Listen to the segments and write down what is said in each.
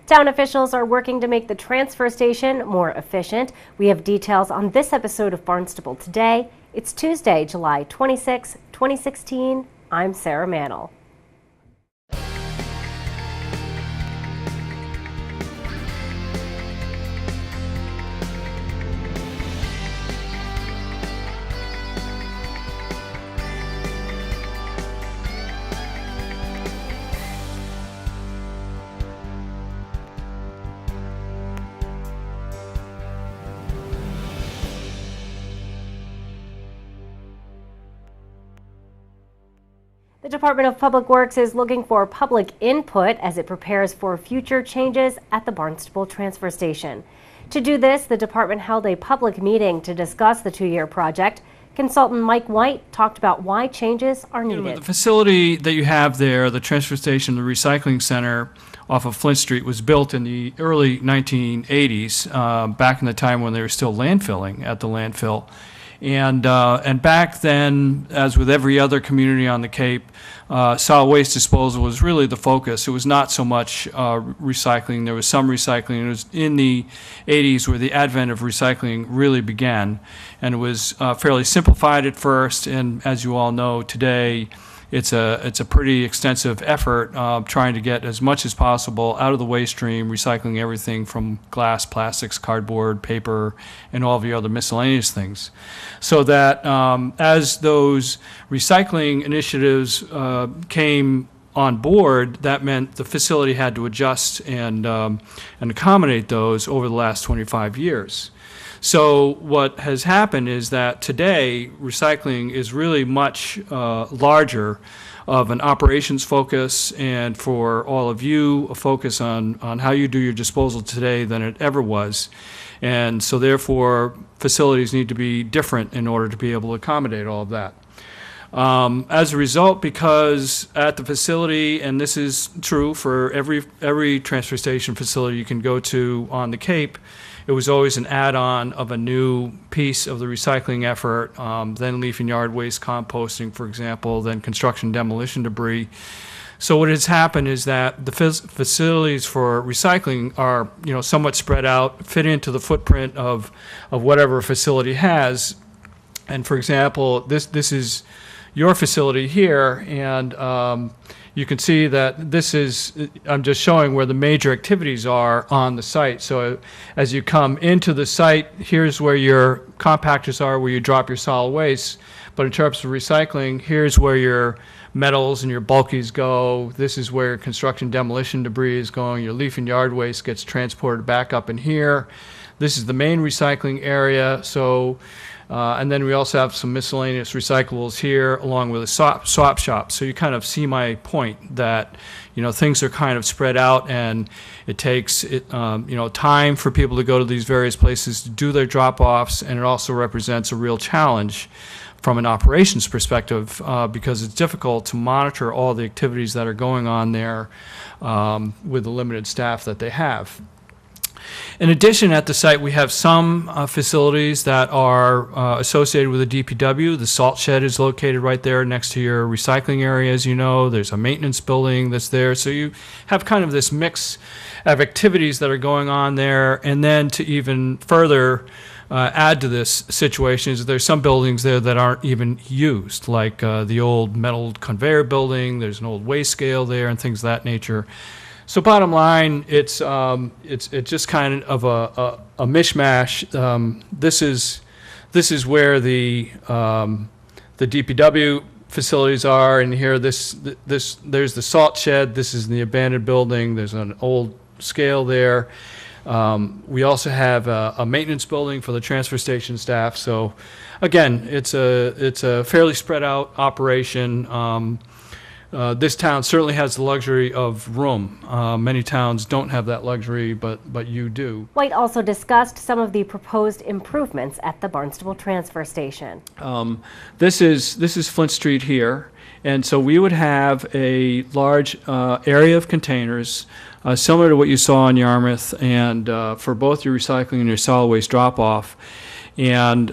Town officials are working to make the transfer station more efficient. We have details on this episode of Barnstable Today. It's Tuesday, July 26, 2016. I'm Sarah Mannel. The Department of Public Works is looking for public input as it prepares for future changes at the Barnstable transfer station. To do this, the department held a public meeting to discuss the two-year project. Consultant Mike White talked about why changes are needed. The facility that you have there, the transfer station, the recycling center off of Flint Street, was built in the early 1980s, back in the time when they were still landfilling at the landfill. And back then, as with every other community on the Cape, solid waste disposal was really the focus. It was not so much recycling. There was some recycling. It was in the 80s where the advent of recycling really began. And it was fairly simplified at first. And as you all know, today, it's a pretty extensive effort trying to get as much as possible out of the waste stream, recycling everything from glass, plastics, cardboard, paper, and all the other miscellaneous things. So that as those recycling initiatives came on board, that meant the facility had to adjust and accommodate those over the last 25 years. So what has happened is that today recycling is really much larger of an operations focus, and for all of you, a focus on how you do your disposal today than it ever was. And so therefore facilities need to be different in order to be able to accommodate all of that. As a result, because at the facility, and this is true for every transfer station facility you can go to on the Cape, it was always an add-on of a new piece of the recycling effort, then leaf and yard waste composting, for example, then construction demolition debris. So what has happened is that the facilities for recycling are, somewhat spread out, fit into the footprint of whatever facility has. And for example, this is your facility here, and you can see that this is, I'm just showing where the major activities are on the site. So as you come into the site, here's where your compactors are, where you drop your solid waste. But in terms of recycling, here's where your metals and your bulkies go. This is where construction demolition debris is going. Your leaf and yard waste gets transported back up in here. This is the main recycling area. So and then we also have some miscellaneous recyclables here along with a swap shop. So you kind of see my point that, things are kind of spread out, and it takes, time for people to go to these various places to do their drop-offs, and it also represents a real challenge from an operations perspective because it's difficult to monitor all the activities that are going on there with the limited staff that they have. In addition, at the site, we have some facilities that are associated with the DPW. The salt shed is located right there next to your recycling area, as you know. There's a maintenance building that's there. So you have kind of this mix of activities that are going on there. And then to even further add to this situation is there's some buildings there that aren't even used, like the old metal conveyor building. There's an old weigh scale there and things of that nature. So bottom line, it's just kind of a mishmash. This is where the DPW facilities are, and here there's the salt shed. This is the abandoned building. There's an old scale there. We also have a maintenance building for the transfer station staff. So again, it's a fairly spread out operation. This town certainly has the luxury of room. Many towns don't have that luxury, but you do. White also discussed some of the proposed improvements at the Barnstable transfer station. This is Flint Street here, and so we would have a large area of containers similar to what you saw in Yarmouth, and for both your recycling and your solid waste drop-off. And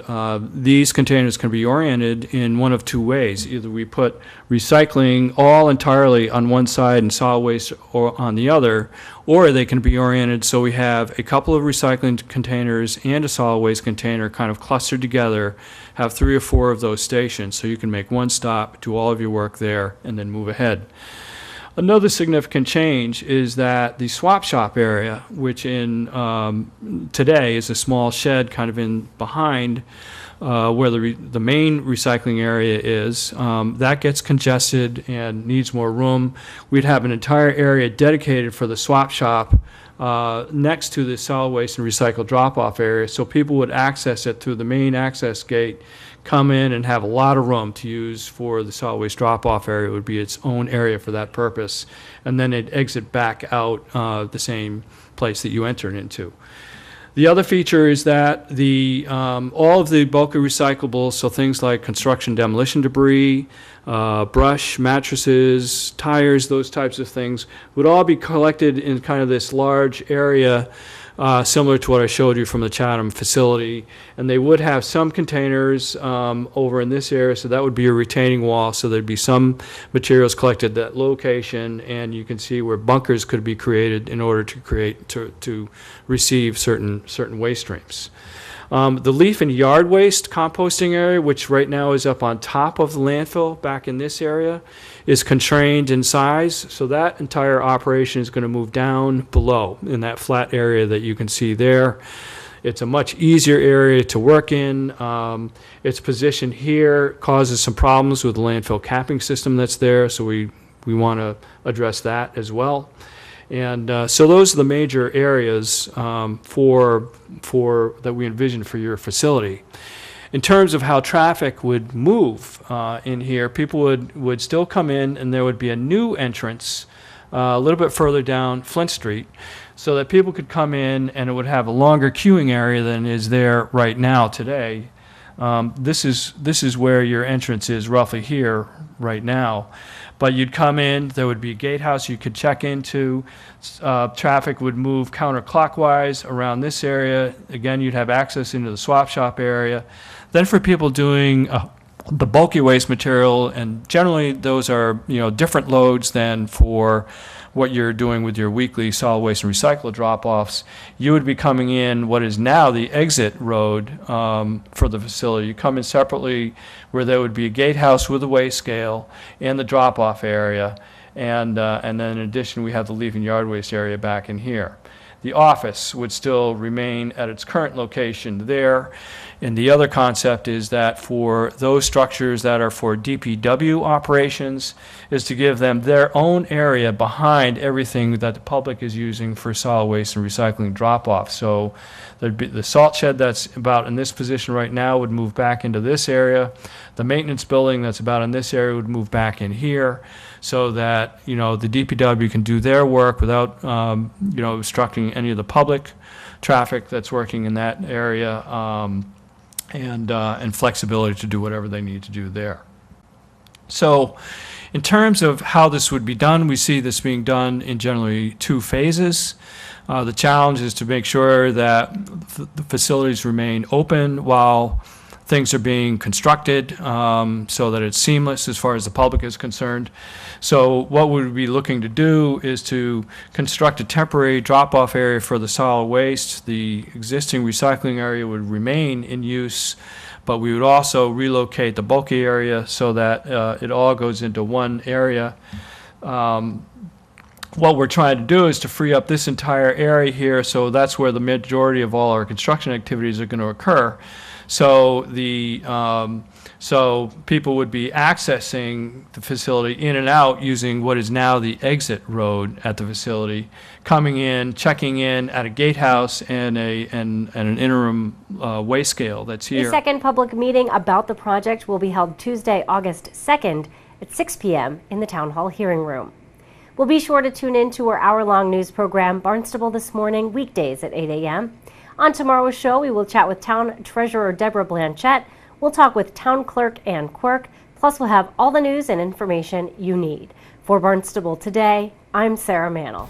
these containers can be oriented in one of two ways. Either we put recycling all entirely on one side and solid waste or on the other, or they can be oriented so we have a couple of recycling containers and a solid waste container kind of clustered together, have 3 or 4 of those stations so you can make one stop, do all of your work there, and then move ahead. Another significant change is that the swap shop area, which in today is a small shed kind of in behind where the main recycling area is, that gets congested and needs more room. We'd have an entire area dedicated for the swap shop next to the solid waste and recycle drop-off area, so people would access it through the main access gate, come in and have a lot of room to use for the solid waste drop-off area. It would be its own area for that purpose, and then it'd exit back out the same place that you entered into. The other feature is that all of the bulky recyclables, so things like construction demolition debris, brush, mattresses, tires, those types of things, would all be collected in kind of this large area similar to what I showed you from the Chatham facility. And they would have some containers over in this area, so that would be a retaining wall, so there'd be some materials collected at that location, and you can see where bunkers could be created in order to receive certain waste streams. The leaf and yard waste composting area, which right now is up on top of the landfill back in this area, is constrained in size, so that entire operation is going to move down below in that flat area that you can see there. It's a much easier area to work in. Its position here causes some problems with the landfill capping system that's there, so we want to address that as well. And so those are the major areas for that we envision for your facility. In terms of how traffic would move in here, people would still come in, and there would be a new entrance a little bit further down Flint Street, so that people could come in, and it would have a longer queuing area than is there right now today. This is where your entrance is, roughly here right now. But you'd come in, there would be a gatehouse you could check into. Traffic would move counterclockwise around this area. Again, you'd have access into the swap shop area. Then for people doing the bulky waste material, and generally those are different loads than for what you're doing with your weekly solid waste and recycle drop-offs, you would be coming in what is now the exit road for the facility. You come in separately where there would be a gatehouse with a weigh scale and the drop-off area, and then in addition we have the leaf and yard waste area back in here. The office would still remain at its current location there. And the other concept is that for those structures that are for DPW operations is to give them their own area behind everything that the public is using for solid waste and recycling drop-off. So there'd be the salt shed that's about in this position right now would move back into this area. The maintenance building that's about in this area would move back in here, so that the DPW can do their work without obstructing any of the public traffic that's working in that area, and flexibility to do whatever they need to do there. So in terms of how this would be done, we see this being done in generally 2 phases. The challenge is to make sure that the facilities remain open while things are being constructed, so that it's seamless as far as the public is concerned. So what we would be looking to do is to construct a temporary drop-off area for the solid waste. The existing recycling area would remain in use, but we would also relocate the bulky area so that it all goes into one area. What we're trying to do is to free up this entire area here, so that's where the majority of all our construction activities are going to occur. So so people would be accessing the facility in and out using what is now the exit road at the facility, coming in, checking in at a gatehouse and an interim weigh scale that's here. The second public meeting about the project will be held Tuesday, August 2nd at 6 p.m. in the Town Hall hearing room. We'll be sure to tune in to our hour-long news program, Barnstable This Morning, weekdays at 8 a.m. On tomorrow's show, we will chat with Town Treasurer Deborah Blanchette. We'll talk with Town Clerk Ann Quirk. Plus, we'll have all the news and information you need. For Barnstable Today, I'm Sarah Mannel.